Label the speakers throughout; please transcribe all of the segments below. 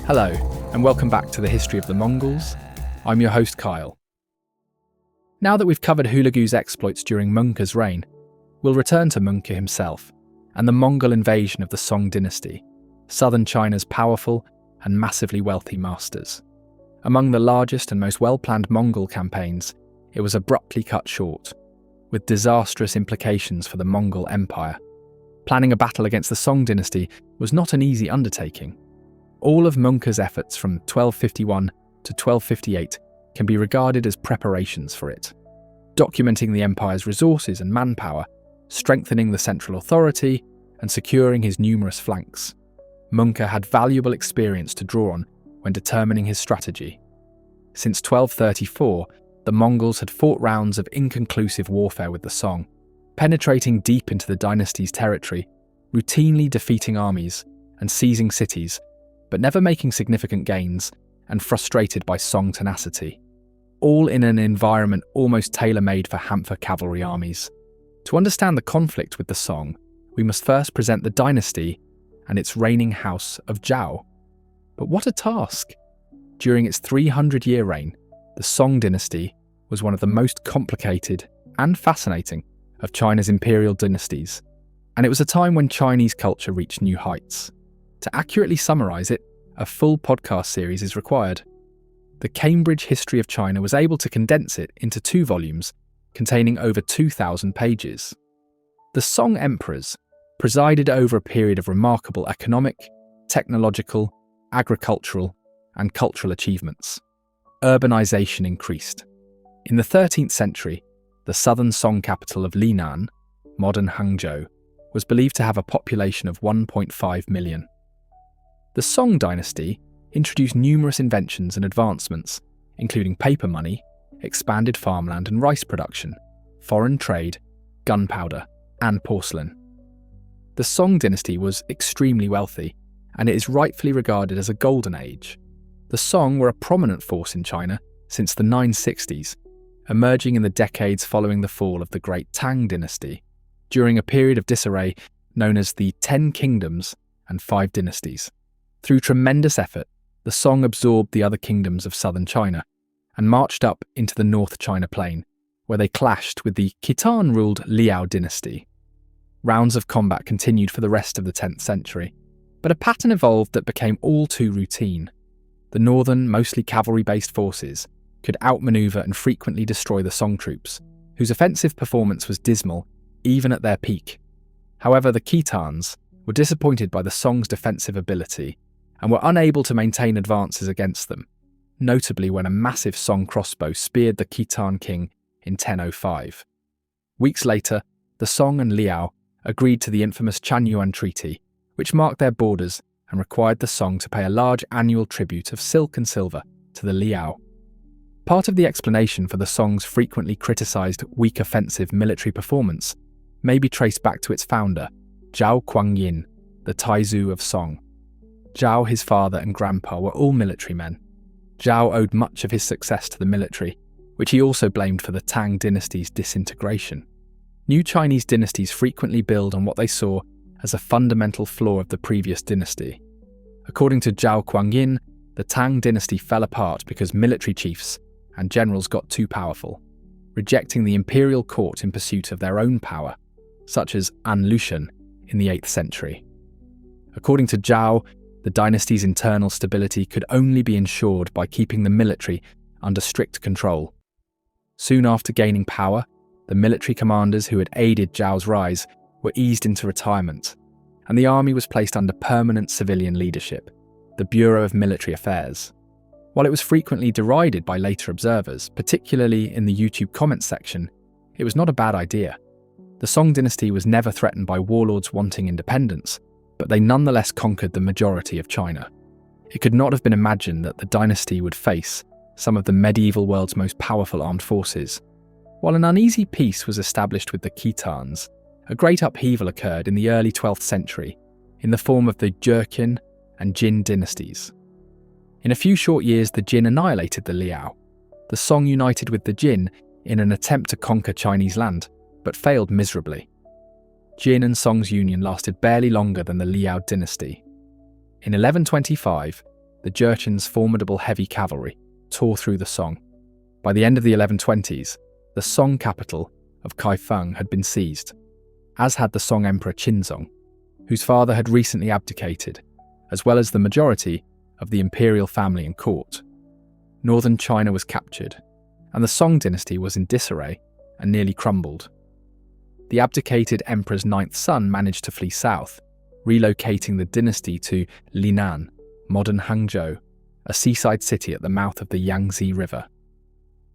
Speaker 1: Hello, and welcome back to the history of the Mongols. I'm your host, Kyle. Now that we've covered Hulagu's exploits during Möngke's reign, we'll return to Möngke himself and the Mongol invasion of the Song Dynasty, southern China's powerful and massively wealthy masters. Among the largest and most well-planned Mongol campaigns, it was abruptly cut short, with disastrous implications for the Mongol Empire. Planning a battle against the Song Dynasty was not an easy undertaking. All of Möngke's efforts from 1251 to 1258 can be regarded as preparations for it, documenting the empire's resources and manpower, strengthening the central authority, and securing his numerous flanks. Möngke had valuable experience to draw on when determining his strategy. Since 1234, the Mongols had fought rounds of inconclusive warfare with the Song, penetrating deep into the dynasty's territory, routinely defeating armies and seizing cities, but never making significant gains, and frustrated by Song tenacity, all in an environment almost tailor-made for Hamfa cavalry armies. To understand the conflict with the Song, we must first present the dynasty and its reigning house of Zhao. But what a task! During its 300-year reign, the Song dynasty was one of the most complicated and fascinating of China's imperial dynasties, and it was a time when Chinese culture reached new heights. To accurately summarise it, a full podcast series is required. The Cambridge History of China was able to condense it into 2 volumes containing over 2,000 pages. The Song emperors presided over a period of remarkable economic, technological, agricultural, and cultural achievements. Urbanisation increased. In the 13th century, the southern Song capital of Linan, modern Hangzhou, was believed to have a population of 1.5 million. The Song dynasty introduced numerous inventions and advancements, including paper money, expanded farmland and rice production, foreign trade, gunpowder, and porcelain. The Song dynasty was extremely wealthy, and it is rightfully regarded as a golden age. The Song were a prominent force in China since the 960s, emerging in the decades following the fall of the Great Tang dynasty, during a period of disarray known as the 10 Kingdoms and 5 Dynasties. Through tremendous effort, the Song absorbed the other kingdoms of southern China and marched up into the North China Plain, where they clashed with the Khitan-ruled Liao dynasty. Rounds of combat continued for the rest of the 10th century, but a pattern evolved that became all too routine. The northern, mostly cavalry-based forces could outmaneuver and frequently destroy the Song troops, whose offensive performance was dismal even at their peak. However, the Khitans were disappointed by the Song's defensive ability and were unable to maintain advances against them, notably when a massive Song crossbow speared the Khitan king in 1005. Weeks later, the Song and Liao agreed to the infamous Chanyuan Treaty, which marked their borders and required the Song to pay a large annual tribute of silk and silver to the Liao. Part of the explanation for the Song's frequently criticised weak offensive military performance may be traced back to its founder, Zhao Guangyin, the Taizu of Song. Zhao, his father, and grandpa were all military men. Zhao owed much of his success to the military, which he also blamed for the Tang dynasty's disintegration. New Chinese dynasties frequently build on what they saw as a fundamental flaw of the previous dynasty. According to Zhao Guangyin, the Tang dynasty fell apart because military chiefs and generals got too powerful, rejecting the imperial court in pursuit of their own power, such as An Lushan in the 8th century. According to Zhao, the dynasty's internal stability could only be ensured by keeping the military under strict control. Soon after gaining power, the military commanders who had aided Zhao's rise were eased into retirement, and the army was placed under permanent civilian leadership, the Bureau of Military Affairs. While it was frequently derided by later observers, particularly in the YouTube comments section, it was not a bad idea. The Song dynasty was never threatened by warlords wanting independence, but they nonetheless conquered the majority of China. It could not have been imagined that the dynasty would face some of the medieval world's most powerful armed forces. While an uneasy peace was established with the Khitans, a great upheaval occurred in the early 12th century in the form of the Jurchen and Jin Dynasties. In a few short years, the Jin annihilated the Liao. The Song united with the Jin in an attempt to conquer Chinese land, but failed miserably. Jin and Song's union lasted barely longer than the Liao dynasty. In 1125, the Jurchen's formidable heavy cavalry tore through the Song. By the end of the 1120s, the Song capital of Kaifeng had been seized, as had the Song Emperor Qinzong, whose father had recently abdicated, as well as the majority of the imperial family and court. Northern China was captured, and the Song dynasty was in disarray and nearly crumbled. The abdicated emperor's ninth son managed to flee south, relocating the dynasty to Linan, modern Hangzhou, a seaside city at the mouth of the Yangtze River.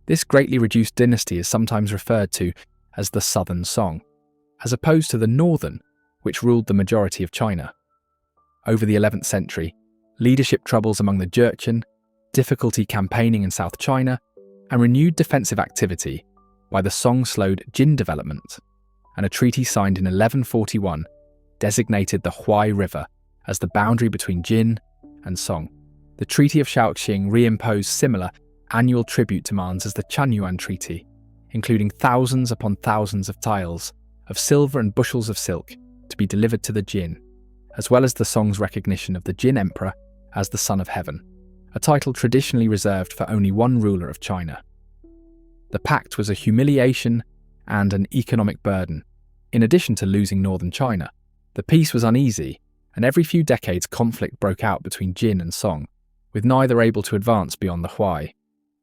Speaker 1: This greatly reduced dynasty is sometimes referred to as the Southern Song, as opposed to the Northern, which ruled the majority of China. Over the 11th century, leadership troubles among the Jurchen, difficulty campaigning in South China, and renewed defensive activity by the Song slowed Jin development, and a treaty signed in 1141 designated the Huai River as the boundary between Jin and Song. The Treaty of Shaoxing reimposed similar annual tribute demands as the Chanyuan Treaty, including thousands upon thousands of tiles of silver and bushels of silk to be delivered to the Jin, as well as the Song's recognition of the Jin Emperor as the Son of Heaven, a title traditionally reserved for only one ruler of China. The pact was a humiliation and an economic burden. In addition to losing northern China, the peace was uneasy, and every few decades conflict broke out between Jin and Song, with neither able to advance beyond the Huai.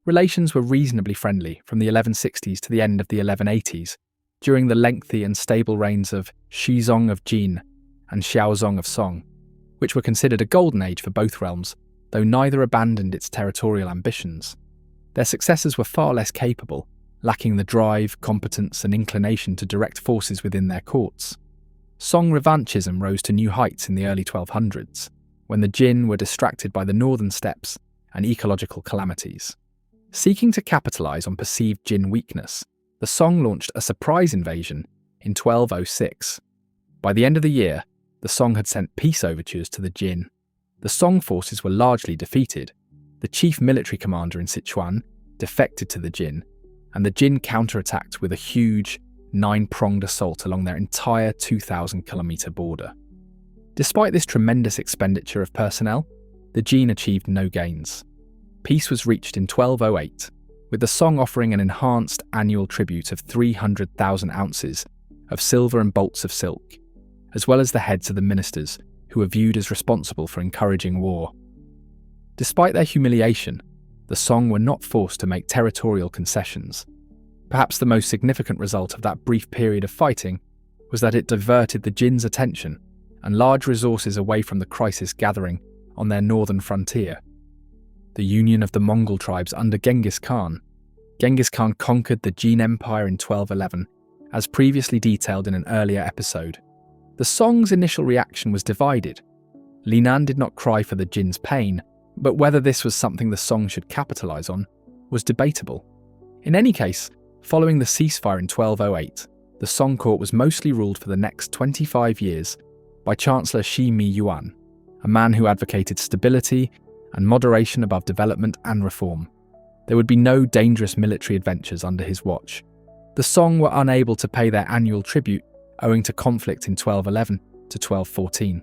Speaker 1: Relations were reasonably friendly from the 1160s to the end of the 1180s, during the lengthy and stable reigns of Shizong of Jin and Xiaozong of Song, which were considered a golden age for both realms, though neither abandoned its territorial ambitions. Their successors were far less capable, lacking the drive, competence, and inclination to direct forces within their courts. Song revanchism rose to new heights in the early 1200s, when the Jin were distracted by the northern steppes and ecological calamities. Seeking to capitalise on perceived Jin weakness, the Song launched a surprise invasion in 1206. By the end of the year, the Song had sent peace overtures to the Jin. The Song forces were largely defeated. The chief military commander in Sichuan defected to the Jin, and the Jin counterattacked with a huge, 9-pronged assault along their entire 2,000-kilometre border. Despite this tremendous expenditure of personnel, the Jin achieved no gains. Peace was reached in 1208, with the Song offering an enhanced annual tribute of 300,000 ounces of silver and bolts of silk, as well as the heads of the ministers who were viewed as responsible for encouraging war. Despite their humiliation, the Song were not forced to make territorial concessions. Perhaps the most significant result of that brief period of fighting was that it diverted the Jin's attention and large resources away from the crisis gathering on their northern frontier. The union of the Mongol tribes under Genghis Khan. Genghis Khan conquered the Jin Empire in 1211, as previously detailed in an earlier episode. The Song's initial reaction was divided. Linan did not cry for the Jin's pain, but whether this was something the Song should capitalise on was debatable. In any case, following the ceasefire in 1208, the Song court was mostly ruled for the next 25 years by Chancellor Shi Mi Yuan, a man who advocated stability and moderation above development and reform. There would be no dangerous military adventures under his watch. The Song were unable to pay their annual tribute owing to conflict in 1211 to 1214.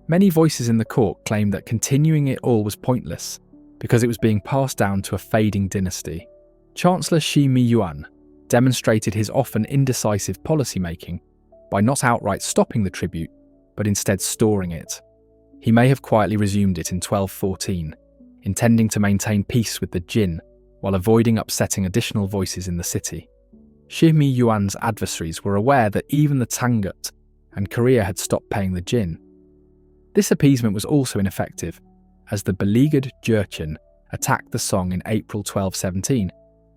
Speaker 1: Many voices in the court claimed that continuing it all was pointless because it was being passed down to a fading dynasty. Chancellor Shi Mi Yuan demonstrated his often indecisive policymaking by not outright stopping the tribute, but instead storing it. He may have quietly resumed it in 1214, intending to maintain peace with the Jin while avoiding upsetting additional voices in the city. Shi Mi Yuan's adversaries were aware that even the Tangut and Korea had stopped paying the Jin. This appeasement was also ineffective, as the beleaguered Jurchen attacked the Song in April 1217,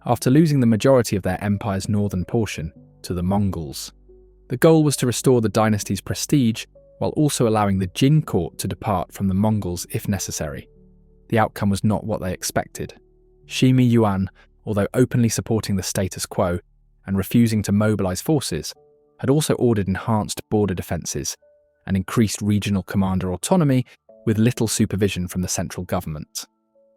Speaker 1: after losing the majority of their empire's northern portion to the Mongols. The goal was to restore the dynasty's prestige while also allowing the Jin court to depart from the Mongols if necessary. The outcome was not what they expected. Shi Mi Yuan, although openly supporting the status quo and refusing to mobilise forces, had also ordered enhanced border defences and increased regional commander autonomy with little supervision from the central government.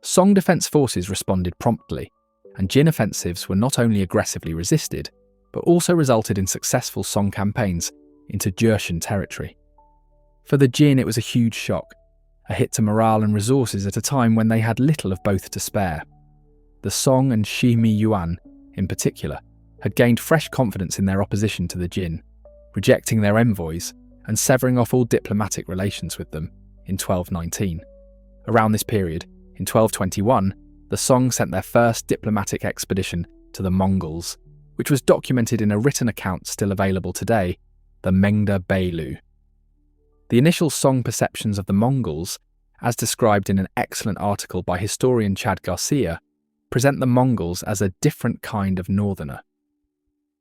Speaker 1: Song defence forces responded promptly, and Jin offensives were not only aggressively resisted, but also resulted in successful Song campaigns into Jurchen territory. For the Jin, it was a huge shock, a hit to morale and resources at a time when they had little of both to spare. The Song and Shi Yuan, in particular, had gained fresh confidence in their opposition to the Jin, rejecting their envoys and severing off all diplomatic relations with them in 1219. Around this period, in 1221, the Song sent their first diplomatic expedition to the Mongols, which was documented in a written account still available today, the Möngke Beilu. The initial Song perceptions of the Mongols, as described in an excellent article by historian Chad Garcia, present the Mongols as a different kind of northerner.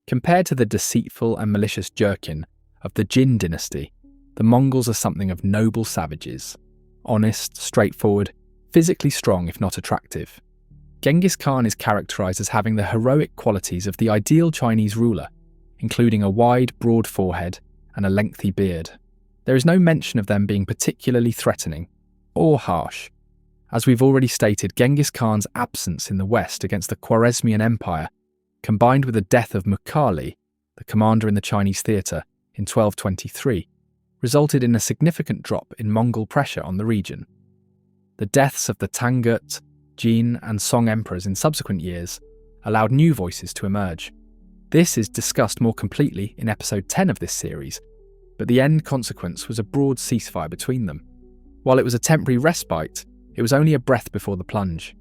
Speaker 1: Compared to the deceitful and malicious Jurchen of the Jin Dynasty, the Mongols are something of noble savages, honest, straightforward, physically strong if not attractive. Genghis Khan is characterized as having the heroic qualities of the ideal Chinese ruler, including a wide, broad forehead and a lengthy beard. There is no mention of them being particularly threatening or harsh. As we've already stated, Genghis Khan's absence in the west against the Khwarezmian Empire, combined with the death of Möngke, the commander in the Chinese theatre, in 1223, resulted in a significant drop in Mongol pressure on the region. The deaths of the Tangut, Jin and Song emperors in subsequent years allowed new voices to emerge. This is discussed more completely in episode 10 of this series, but the end consequence was a broad ceasefire between them. While it was a temporary respite, it was only a breath before the plunge.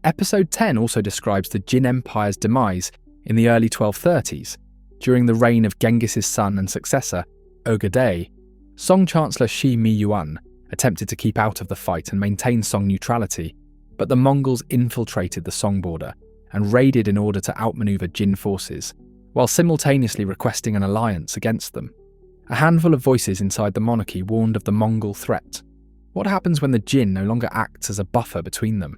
Speaker 1: Episode 10 also describes the Jin Empire's demise in the early 1230s, during the reign of Genghis's son and successor, Ögedei. Song Chancellor Shi Yuan attempted to keep out of the fight and maintain Song neutrality, but the Mongols infiltrated the Song border and raided in order to outmaneuver Jin forces, while simultaneously requesting an alliance against them. A handful of voices inside the monarchy warned of the Mongol threat. What happens when the Jin no longer acts as a buffer between them?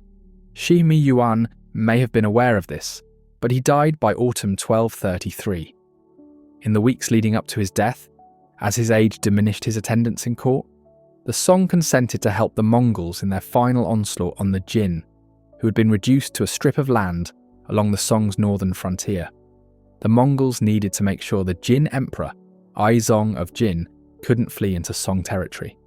Speaker 1: Shi Yuan may have been aware of this, but he died by autumn 1233. In the weeks leading up to his death, as his age diminished his attendance in court, the Song consented to help the Mongols in their final onslaught on the Jin, who had been reduced to a strip of land along the Song's northern frontier. The Mongols needed to make sure the Jin emperor, Aizong of Jin, couldn't flee into Song territory.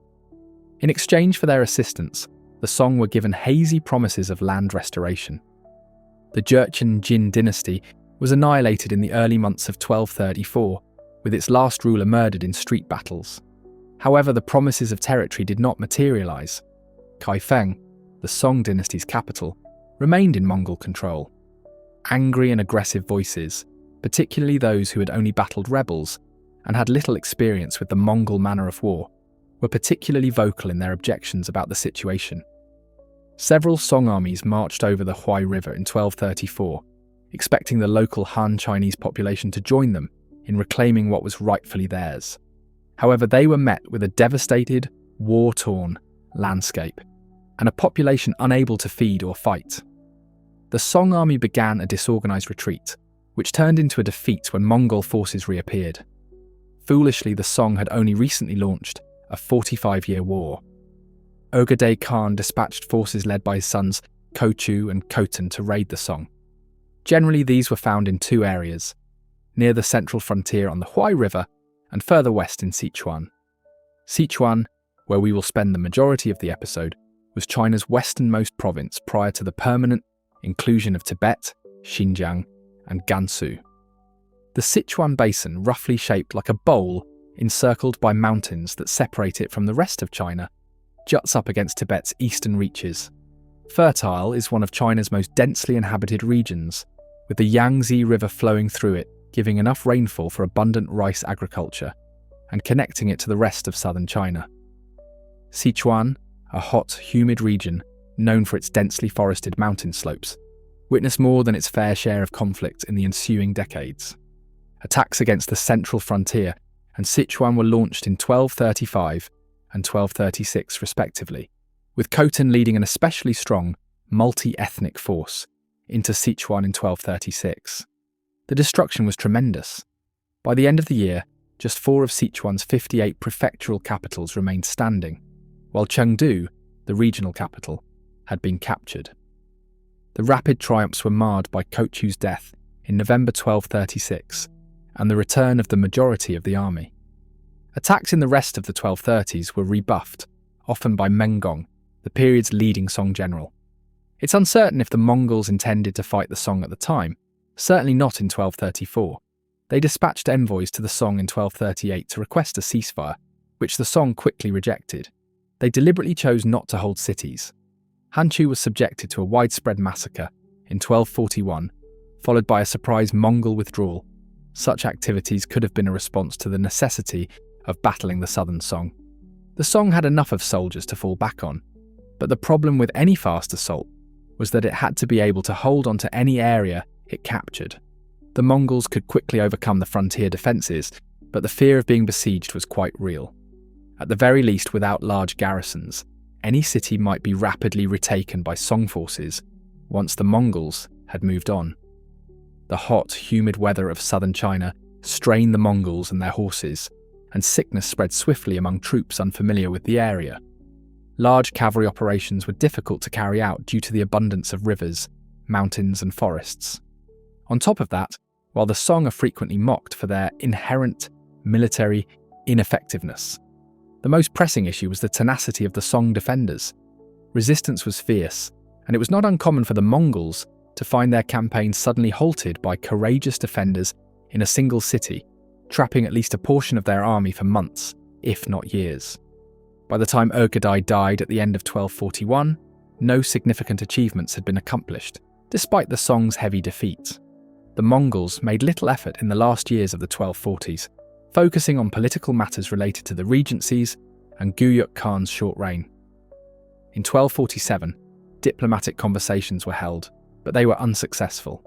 Speaker 1: In exchange for their assistance, the Song were given hazy promises of land restoration. The Jurchen and Jin Dynasty was annihilated in the early months of 1234, with its last ruler murdered in street battles. However, the promises of territory did not materialise. Kaifeng, the Song dynasty's capital, remained in Mongol control. Angry and aggressive voices, particularly those who had only battled rebels and had little experience with the Mongol manner of war, were particularly vocal in their objections about the situation. Several Song armies marched over the Huai River in 1234, expecting the local Han Chinese population to join them in reclaiming what was rightfully theirs. However, they were met with a devastated, war-torn landscape and a population unable to feed or fight. The Song army began a disorganised retreat, which turned into a defeat when Mongol forces reappeared. Foolishly, the Song had only recently launched a 45-year war. Ögedei Khan dispatched forces led by his sons Kochu and Khotan to raid the Song. Generally, these were found in two areas, near the central frontier on the Huai River and further west in Sichuan. Sichuan, where we will spend the majority of the episode, was China's westernmost province prior to the permanent inclusion of Tibet, Xinjiang, and Gansu. The Sichuan basin, roughly shaped like a bowl encircled by mountains that separate it from the rest of China, juts up against Tibet's eastern reaches. Fertile is one of China's most densely inhabited regions, with the Yangtze River flowing through it, giving enough rainfall for abundant rice agriculture, and connecting it to the rest of southern China. Sichuan, a hot, humid region known for its densely forested mountain slopes, witnessed more than its fair share of conflict in the ensuing decades. Attacks against the central frontier and Sichuan were launched in 1235 and 1236 respectively, with Khotan leading an especially strong, multi-ethnic force into Sichuan in 1236. The destruction was tremendous. By the end of the year, just 4 of Sichuan's 58 prefectural capitals remained standing, while Chengdu, the regional capital, had been captured. The rapid triumphs were marred by Kochu's death in November 1236 and the return of the majority of the army. Attacks in the rest of the 1230s were rebuffed often by Möngke, the period's leading Song general. It's uncertain if the Mongols intended to fight the Song at the time, certainly not in 1234. They dispatched envoys to the Song in 1238 to request a ceasefire, which the Song quickly rejected. They deliberately chose not to hold cities. Hanchu was subjected to a widespread massacre in 1241, followed by a surprise Mongol withdrawal. Such activities could have been a response to the necessity of battling the southern Song. The Song had enough of soldiers to fall back on, but the problem with any fast assault was that it had to be able to hold on to any area it captured. The Mongols could quickly overcome the frontier defences, but the fear of being besieged was quite real. At the very least, without large garrisons, any city might be rapidly retaken by Song forces once the Mongols had moved on. The hot, humid weather of southern China strained the Mongols and their horses, and sickness spread swiftly among troops unfamiliar with the area. Large cavalry operations were difficult to carry out due to the abundance of rivers, mountains, and forests. On top of that, while the Song are frequently mocked for their inherent military ineffectiveness, the most pressing issue was the tenacity of the Song defenders. Resistance was fierce, and it was not uncommon for the Mongols to find their campaign suddenly halted by courageous defenders in a single city, trapping at least a portion of their army for months, if not years. By the time Ögedei died at the end of 1241, no significant achievements had been accomplished, despite the Song's heavy defeat. The Mongols made little effort in the last years of the 1240s, focusing on political matters related to the regencies and Guyuk Khan's short reign. In 1247, diplomatic conversations were held, but they were unsuccessful.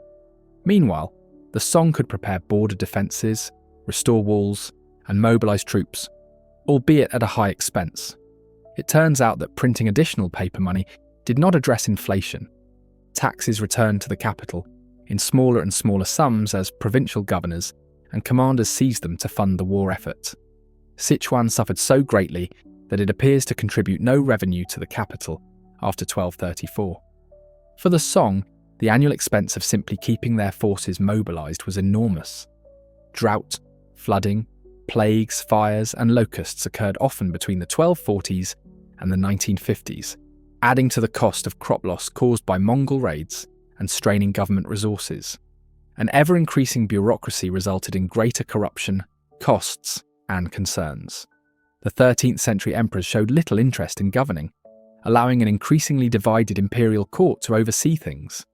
Speaker 1: Meanwhile, the Song could prepare border defences, restore walls, and mobilise troops, albeit at a high expense. It turns out that printing additional paper money did not address inflation. Taxes returned to the capital in smaller and smaller sums as provincial governors and commanders seized them to fund the war effort. Sichuan suffered so greatly that it appears to contribute no revenue to the capital after 1234. For the Song, the annual expense of simply keeping their forces mobilised was enormous. Drought, flooding, plagues, fires, and locusts occurred often between the 1240s and the 1950s, adding to the cost of crop loss caused by Mongol raids and straining government resources. An ever-increasing bureaucracy resulted in greater corruption, costs, and concerns. The 13th century emperors showed little interest in governing, allowing an increasingly divided imperial court to oversee things.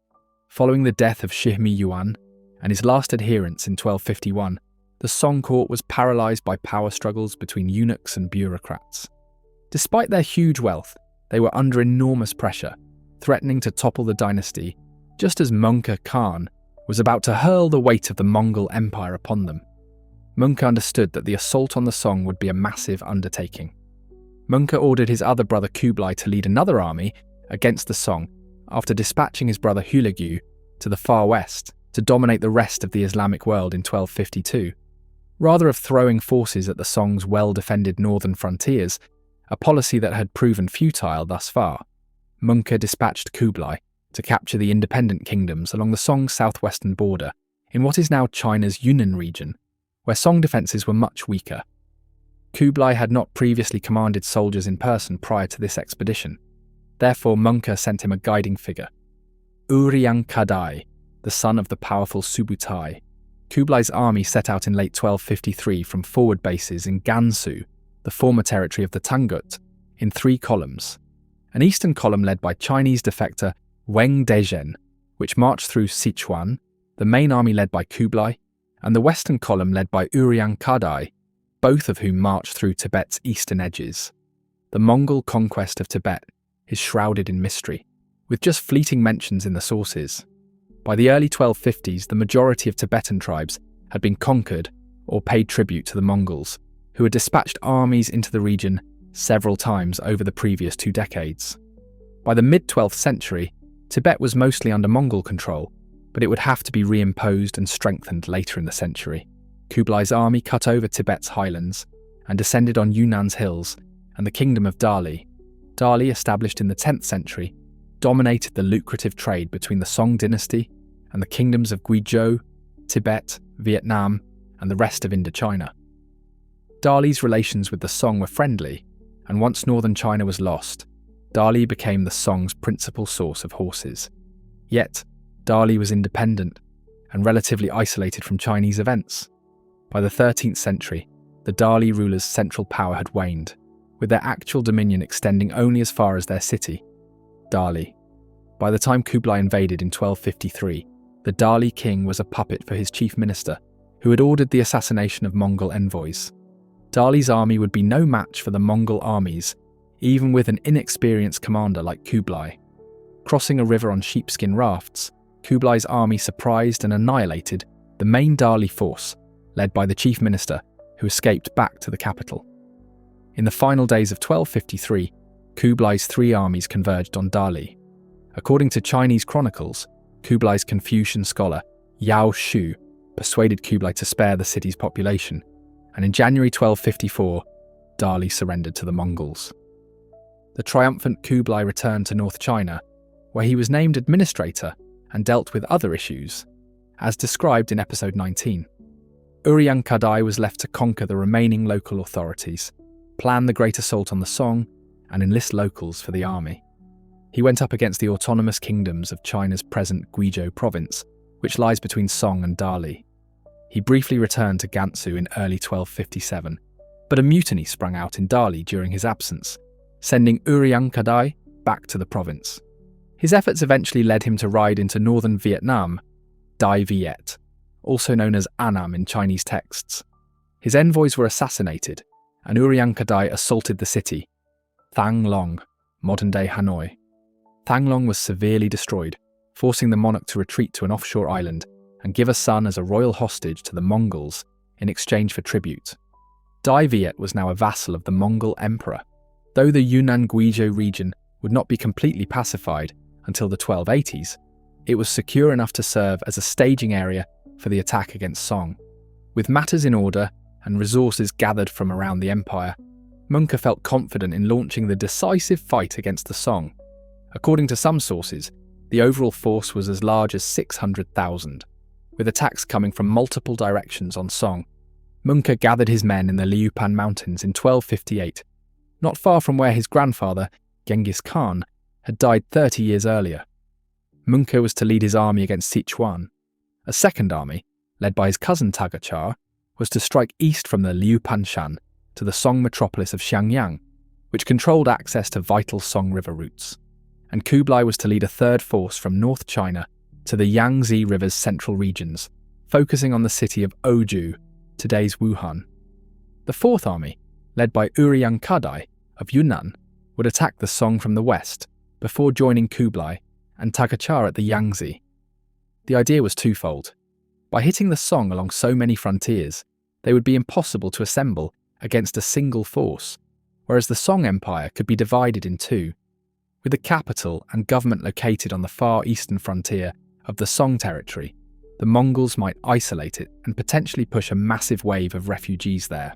Speaker 1: Following the death of Shihmi Yuan and his last adherents in 1251, the Song court was paralysed by power struggles between eunuchs and bureaucrats. Despite their huge wealth, they were under enormous pressure, threatening to topple the dynasty, just as Möngke Khan was about to hurl the weight of the Mongol Empire upon them. Möngke understood that the assault on the Song would be a massive undertaking. Möngke ordered his other brother Kublai to lead another army against the Song after dispatching his brother Hulagu to the far west to dominate the rest of the Islamic world in 1252. Rather of throwing forces at the Song's well-defended northern frontiers, a policy that had proven futile thus far, Möngke dispatched Kublai to capture the independent kingdoms along the Song's southwestern border in what is now China's Yunnan region, where Song defences were much weaker. Kublai had not previously commanded soldiers in person prior to this expedition. Therefore, Möngke sent him a guiding figure, Uriang Kadai, the son of the powerful Subutai. Kublai's army set out in late 1253 from forward bases in Gansu, the former territory of the Tangut, in 3 columns. An eastern column led by Chinese defector Wang Dezhen, which marched through Sichuan, the main army led by Kublai, and the western column led by Uriang Kadai, both of whom marched through Tibet's eastern edges. The Mongol conquest of Tibet is shrouded in mystery, with just fleeting mentions in the sources. By the early 1250s, the majority of Tibetan tribes had been conquered or paid tribute to the Mongols, who had dispatched armies into the region several times over the previous 2 decades. By the mid-12th century, Tibet was mostly under Mongol control, but it would have to be reimposed and strengthened later in the century. Kublai's army cut over Tibet's highlands and descended on Yunnan's hills and the kingdom of Dali. Dali, established in the 10th century, dominated the lucrative trade between the Song Dynasty and the kingdoms of Guizhou, Tibet, Vietnam, and the rest of Indochina. Dali's relations with the Song were friendly, and once northern China was lost, Dali became the Song's principal source of horses. Yet, Dali was independent and relatively isolated from Chinese events. By the 13th century, the Dali rulers' central power had waned, with their actual dominion extending only as far as their city, Dali. By the time Kublai invaded in 1253, the Dali king was a puppet for his chief minister, who had ordered the assassination of Mongol envoys. Dali's army would be no match for the Mongol armies, even with an inexperienced commander like Kublai. Crossing a river on sheepskin rafts, Kublai's army surprised and annihilated the main Dali force, led by the chief minister, who escaped back to the capital. In the final days of 1253, Kublai's three armies converged on Dali. According to Chinese chronicles, Kublai's Confucian scholar Yao Shu persuaded Kublai to spare the city's population, and in January 1254, Dali surrendered to the Mongols. The triumphant Kublai returned to North China, where he was named administrator and dealt with other issues, as described in episode 19. Uriyang-Kadai was left to conquer the remaining local authorities, plan the great assault on the Song, and enlist locals for the army. He went up against the autonomous kingdoms of China's present Guizhou province, which lies between Song and Dali. He briefly returned to Gansu in early 1257, but a mutiny sprang out in Dali during his absence, sending Uriyang-Kadai back to the province. His efforts eventually led him to ride into northern Vietnam, Dai Viet, also known as Annam in Chinese texts. His envoys were assassinated, and Uriyang-Kadai assaulted the city, Thang Long, modern-day Hanoi. Thang Long was severely destroyed, forcing the monarch to retreat to an offshore island and give a son as a royal hostage to the Mongols in exchange for tribute. Dai Viet was now a vassal of the Mongol Emperor. Though the Yunnan-Guizhou region would not be completely pacified until the 1280s, it was secure enough to serve as a staging area for the attack against Song. With matters in order and resources gathered from around the empire, Möngke felt confident in launching the decisive fight against the Song. According to some sources, the overall force was as large as 600,000, with attacks coming from multiple directions on Song. Möngke gathered his men in the Liupan Mountains in 1258, not far from where his grandfather, Genghis Khan, had died 30 years earlier. Möngke was to lead his army against Sichuan. A second army, led by his cousin Tagachar, was to strike east from the Liupanshan to the Song metropolis of Xiangyang, which controlled access to vital Song River routes. And Kublai was to lead a third force from North China to the Yangtze River's central regions, focusing on the city of Oju, today's Wuhan. The fourth army, led by Uriyang-Kadai of Yunnan, would attack the Song from the west, before joining Kublai and Tagachar at the Yangtze. The idea was twofold. By hitting the Song along so many frontiers, they would be impossible to assemble against a single force, whereas the Song Empire could be divided in two. With the capital and government located on the far eastern frontier of the Song territory, the Mongols might isolate it and potentially push a massive wave of refugees there.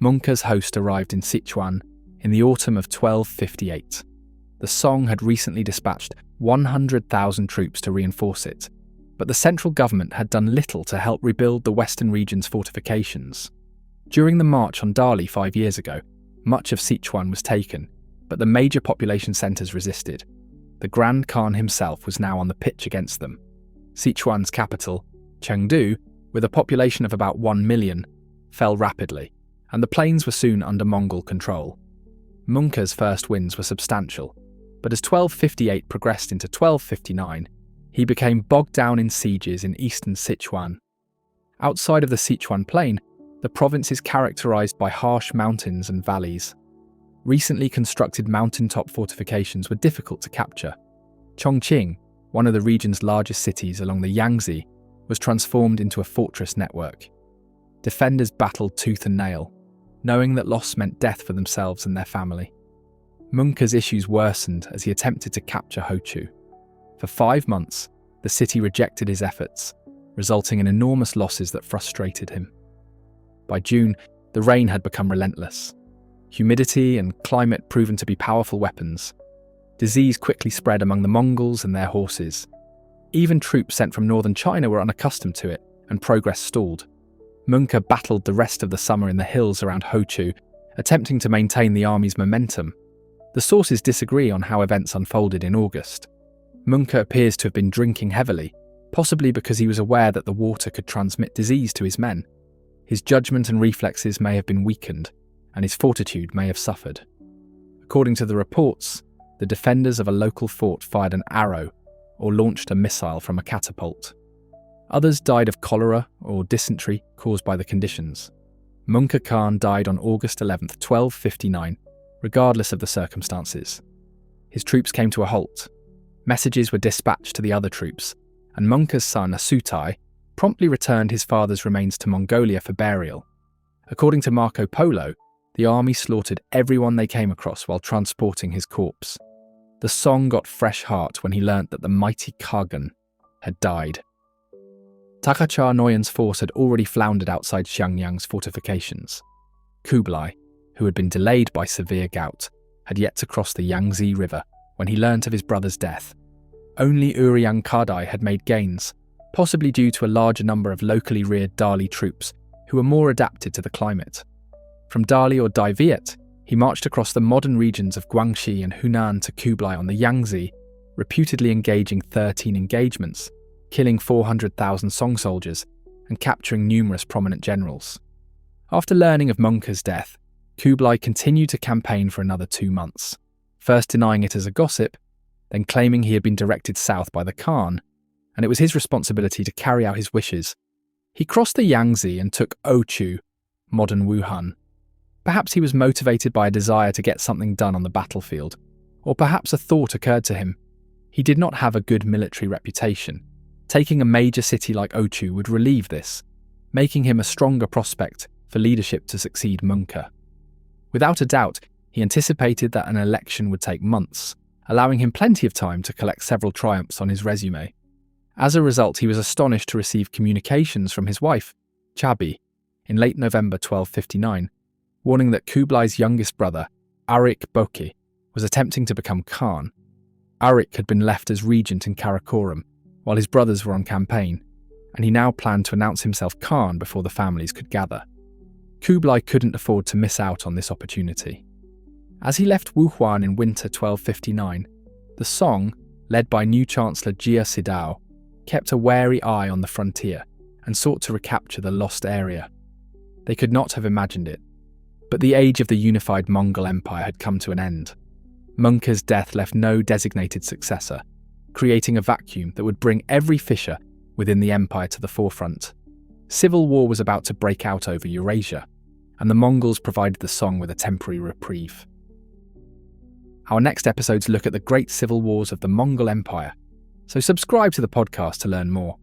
Speaker 1: Möngke's host arrived in Sichuan in the autumn of 1258. The Song had recently dispatched 100,000 troops to reinforce it, but the central government had done little to help rebuild the western region's fortifications. During the march on Dali 5 years ago, much of Sichuan was taken, but the major population centres resisted. The Grand Khan himself was now on the pitch against them. Sichuan's capital, Chengdu, with a population of about 1 million, fell rapidly, and the plains were soon under Mongol control. Möngke's first wins were substantial, but as 1258 progressed into 1259, he became bogged down in sieges in eastern Sichuan. Outside of the Sichuan plain, the province is characterised by harsh mountains and valleys. Recently constructed mountaintop fortifications were difficult to capture. Chongqing, one of the region's largest cities along the Yangtze, was transformed into a fortress network. Defenders battled tooth and nail, knowing that loss meant death for themselves and their family. Möngke's issues worsened as he attempted to capture Hochu. For 5 months, the city rejected his efforts, resulting in enormous losses that frustrated him. By June, the rain had become relentless. Humidity and climate proven to be powerful weapons. Disease quickly spread among the Mongols and their horses. Even troops sent from northern China were unaccustomed to it, and progress stalled. Möngke battled the rest of the summer in the hills around Hochu attempting to maintain the army's momentum. The sources disagree on how events unfolded in August. Möngke appears to have been drinking heavily, possibly because he was aware that the water could transmit disease to his men. His judgment and reflexes may have been weakened, and his fortitude may have suffered. According to the reports, the defenders of a local fort fired an arrow or launched a missile from a catapult. Others died of cholera or dysentery caused by the conditions. Möngke Khan died on August 11, 1259, regardless of the circumstances. His troops came to a halt. Messages were dispatched to the other troops, and Möngke's son Asutai promptly returned his father's remains to Mongolia for burial. According to Marco Polo, the army slaughtered everyone they came across while transporting his corpse. The Song got fresh heart when he learnt that the mighty Khagan had died. Takachar Noyan's force had already floundered outside Xiangyang's fortifications. Kublai, who had been delayed by severe gout, had yet to cross the Yangtze River when he learnt of his brother's death. Only Uriang Kardai had made gains, possibly due to a larger number of locally reared Dali troops who were more adapted to the climate. From Dali or Dai Viet, he marched across the modern regions of Guangxi and Hunan to Kublai on the Yangtze, reputedly engaging 13 engagements, killing 400,000 Song soldiers and capturing numerous prominent generals. After learning of Möngke's death, Kublai continued to campaign for another 2 months, first denying it as a gossip, then claiming he had been directed south by the Khan, and it was his responsibility to carry out his wishes. He crossed the Yangtze and took Ochu, modern Wuhan. Perhaps he was motivated by a desire to get something done on the battlefield, or perhaps a thought occurred to him. He did not have a good military reputation. Taking a major city like Ochu would relieve this, making him a stronger prospect for leadership to succeed Möngke. Without a doubt, he anticipated that an election would take months, allowing him plenty of time to collect several triumphs on his resume. As a result, he was astonished to receive communications from his wife, Chabi, in late November 1259, warning that Kublai's youngest brother, Arik Boki, was attempting to become Khan. Arik had been left as regent in Karakoram, while his brothers were on campaign, and he now planned to announce himself Khan before the families could gather. Kublai couldn't afford to miss out on this opportunity. As he left Wuhuan in winter 1259, the Song, led by new Chancellor Jia Sidao, kept a wary eye on the frontier and sought to recapture the lost area. They could not have imagined it, but the age of the unified Mongol Empire had come to an end. Möngke's death left no designated successor, creating a vacuum that would bring every fissure within the empire to the forefront. Civil war was about to break out over Eurasia, and the Mongols provided the Song with a temporary reprieve. Our next episodes look at the great civil wars of the Mongol Empire, so subscribe to the podcast to learn more.